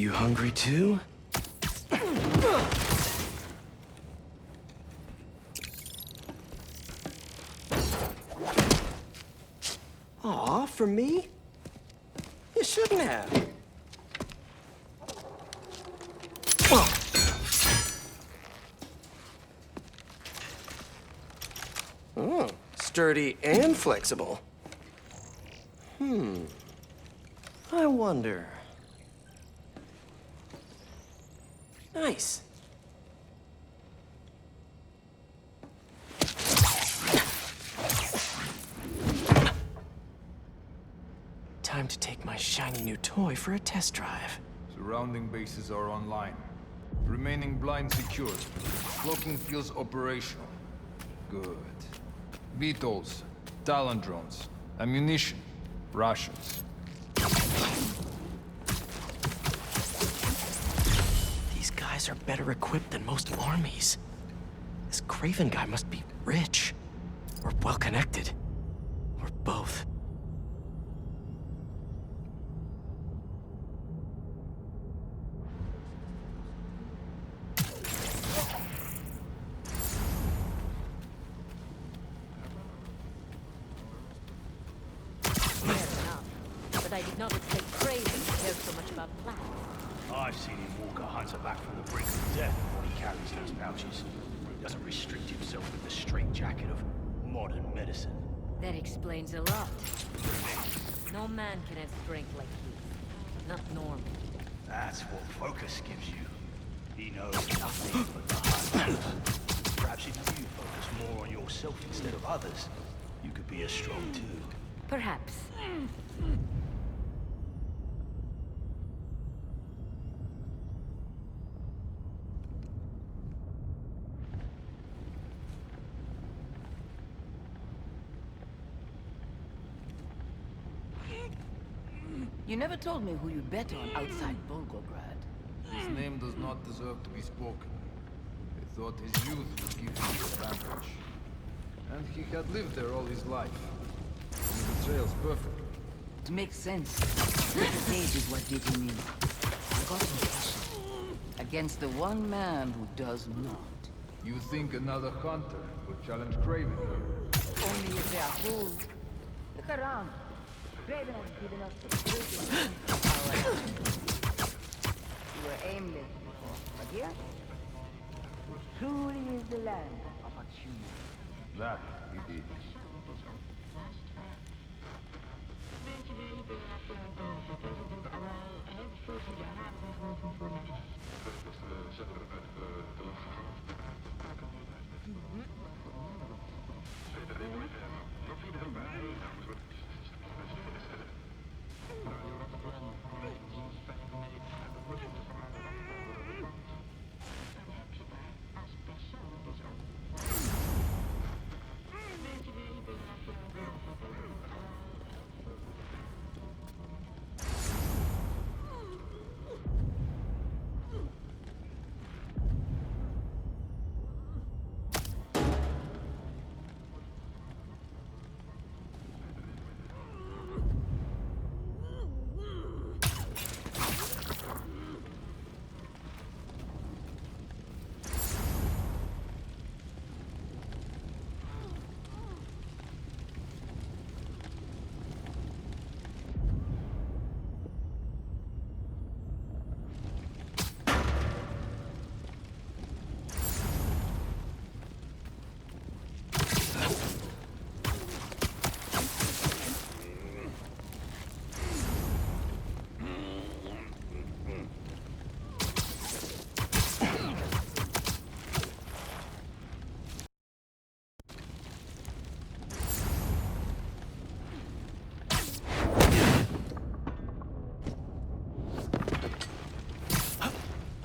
you hungry too? Aw, for me? You shouldn't have. Oh, sturdy and flexible. I wonder. Nice. Time to take my shiny new toy for a test drive. Surrounding bases are online. Remaining blind secured. Cloaking fields operational. Good. Beetles, Talon drones, ammunition, rations. These guys are better equipped than most armies. This Kraven guy must be rich, or well-connected, or both. I did not expect Kraven cared so much about plans. I've seen him walk a hunter back from the brink of death when he carries those pouches. He doesn't restrict himself with the straitjacket of modern medicine. That explains a lot. No man can have strength like his. Not normal. That's what focus gives you. He knows nothing but the hunt. Perhaps if you focus more on yourself instead of others, you could be as strong too. Perhaps. You never told me who you bet on outside Volgograd. His name does not deserve to be spoken. I thought his youth would give him the advantage. And he had lived there all his life. He betrayals perfectly. It makes sense. Hate is what did him in. Forgotten passion. Against the one man who does not. You think another hunter would challenge Kraven? Only if they are fools. Look around. Kraven has given us the power. You were aimless before, but here, it truly is the land of achievement. That he did.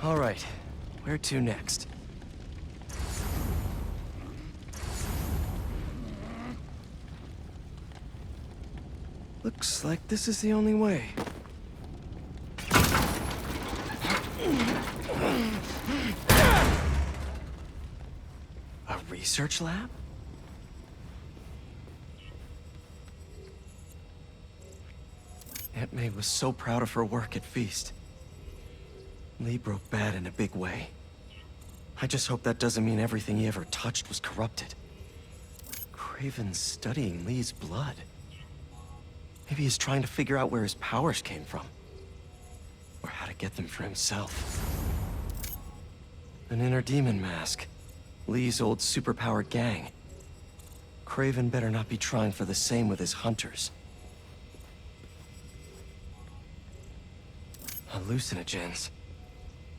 All right, where to next? Looks like this is the only way. A research lab? Aunt May was so proud of her work at Feast. Lee broke bad in a big way. I just hope that doesn't mean everything he ever touched was corrupted. Kraven's studying Lee's blood. Maybe he's trying to figure out where his powers came from. Or how to get them for himself. An inner demon mask. Lee's old superpowered gang. Kraven better not be trying for the same with his hunters. Hallucinogens.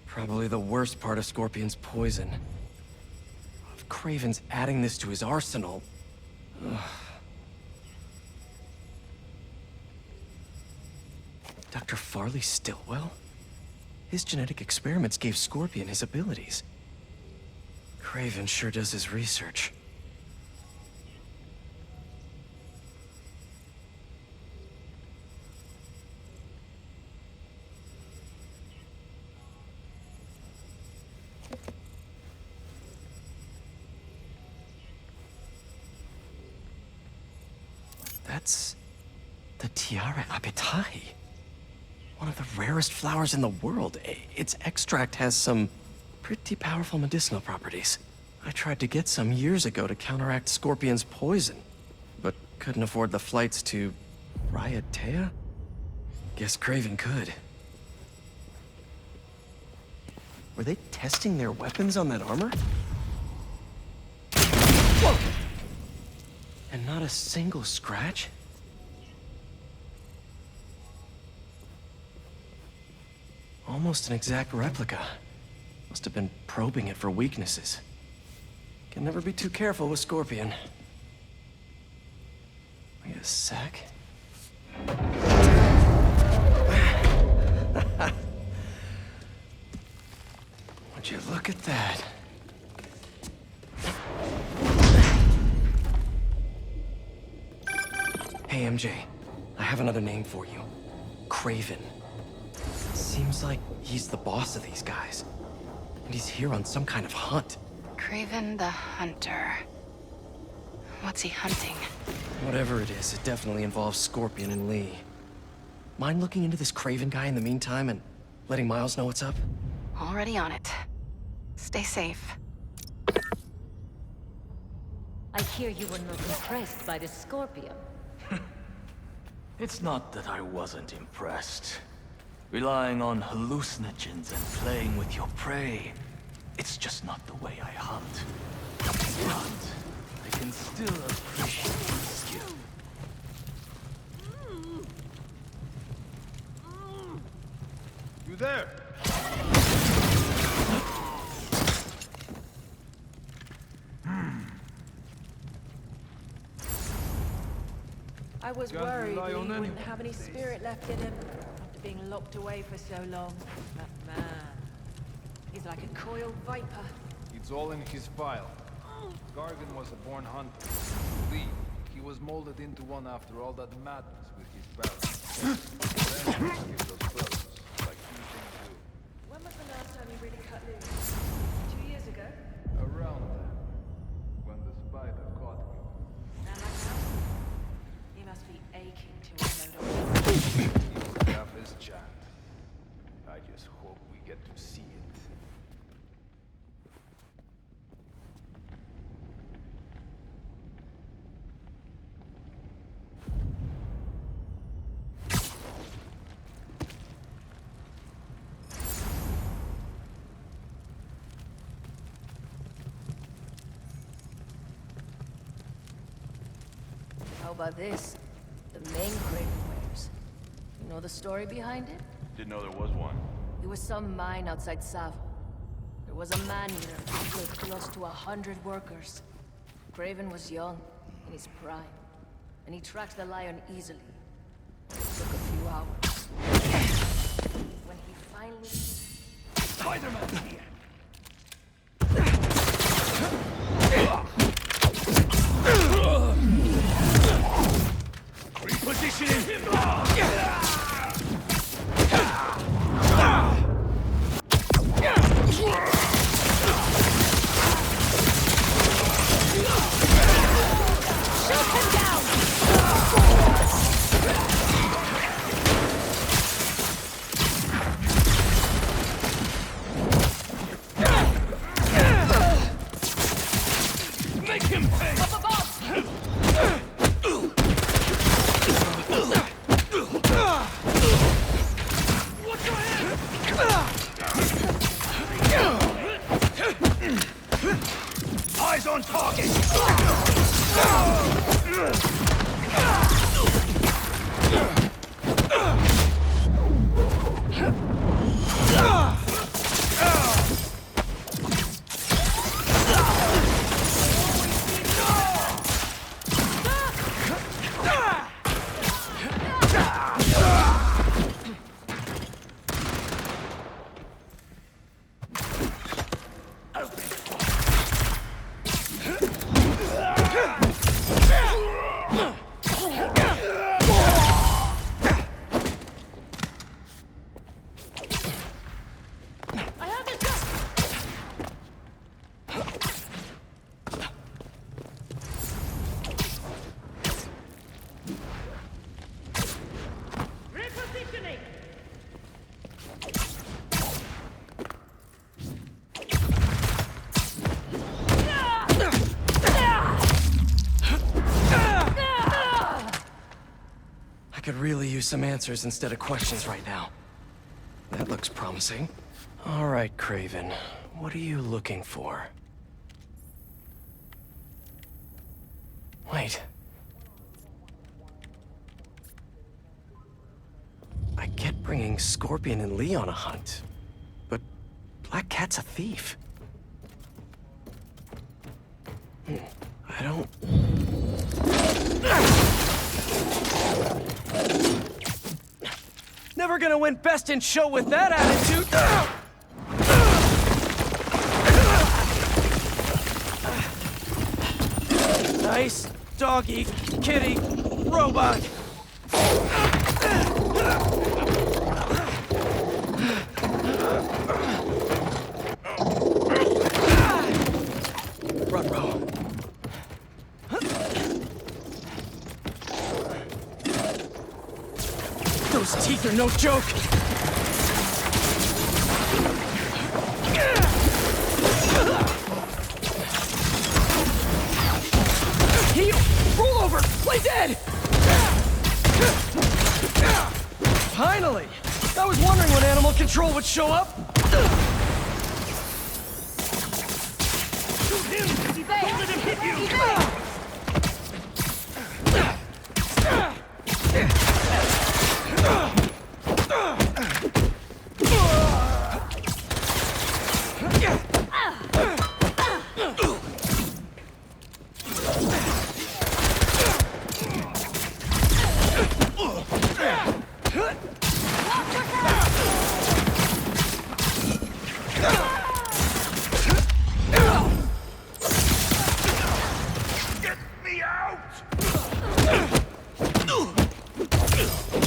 Probably the worst part of Scorpion's poison. If Kraven's adding this to his arsenal... Ugh. Dr. Farley Stillwell? His genetic experiments gave Scorpion his abilities. Kraven sure does his research. That's the Tiara Apitai. One of the rarest flowers in the world. Its extract has some pretty powerful medicinal properties. I tried to get some years ago to counteract Scorpion's poison, but couldn't afford the flights to Raiatea? Guess Kraven could. Were they testing their weapons on that armor? Whoa! And not a single scratch? Almost an exact replica. Must have been probing it for weaknesses. Can never be too careful with Scorpion. Wait a sec. Would you look at that? Hey, MJ. I have another name for you. Kraven. Seems like he's the boss of these guys. And he's here on some kind of hunt. Kraven the Hunter. What's he hunting? Whatever it is, it definitely involves Scorpion and Lee. Mind looking into this Kraven guy in the meantime and letting Miles know what's up? Already on it. Stay safe. I hear you were not impressed by the Scorpion. It's not that I wasn't impressed. Relying on hallucinogens and playing with your prey. It's just not the way I hunt. But I can still appreciate your skill. You there? I was Can't worried rely Lee on wouldn't anyone have any these days. spirit left in him after being locked away for so long. But man, he's like a coiled viper. It's all in his file. Gargan was a born hunter. Lee, he was molded into one after all that madness with his barrels. Then he gives those clothes, like few things do. When was the last time you really cut loose? 2 years ago? Around then, when the spider caught me. And like that? He must be aching to unload all this. He will have his chant. I just hope we get to see it. How about this? The main Kraven wears. You know the story behind it? Didn't know there was one. It was some mine outside Savo. There was a man here who killed close to 100 workers. Kraven was young, in his prime, and he tracked the lion easily. It took a few hours. When he finally... Spider-Man here! Repositioning! on target! I could really use some answers instead of questions right now. That looks promising. All right, Kraven. What are you looking for? Wait. I get bringing Scorpion and Lee on a hunt, but Black Cat's a thief. I don't... Never gonna win Best in Show with that attitude! Nice doggy, kitty, robot! Ruh-roh. Those teeth are no joke! Heal! Roll over! Play dead! Finally! I was wondering when animal control would show up! Shoot him! Don't let him hit you!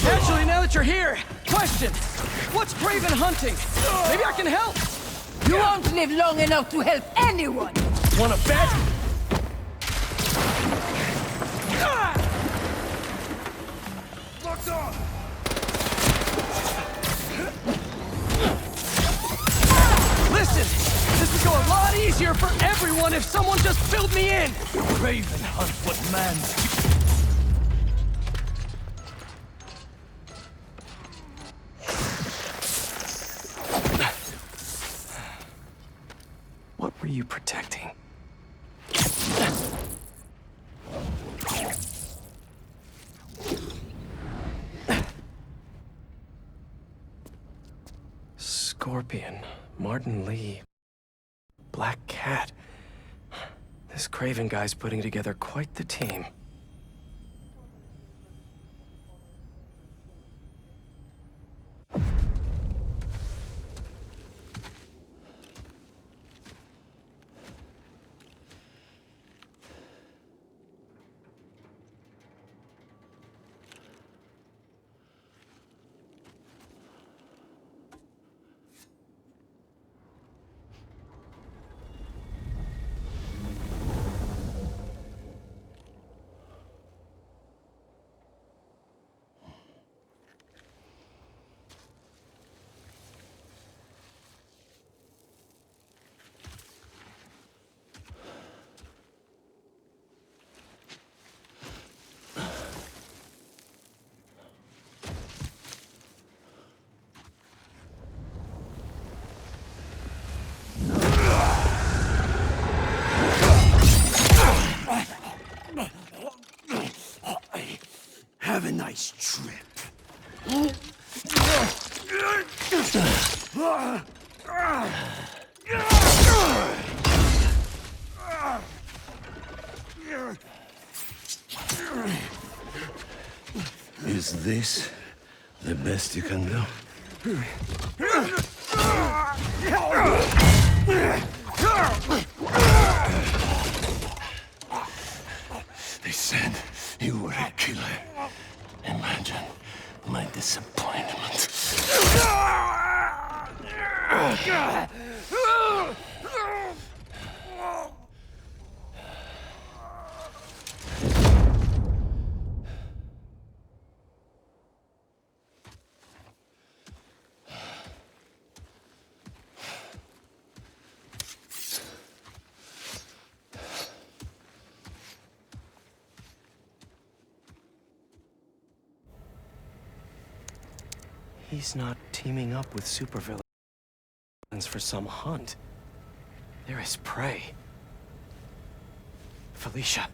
Actually, now that you're here, question. What's Kraven hunting? Maybe I can help. You won't live long enough to help anyone! Wanna bet? Locked on! Listen! This would go a lot easier for everyone if someone just filled me in! Kraven hunt what Man2. What were you protecting? Scorpion, Martin Lee, Black Cat. This Kraven guy's putting together quite the team. Is this the best you can do? They said you were a killer. Imagine my disappointment. He's not teaming up with supervillains for some hunt. They're his prey. Felicia.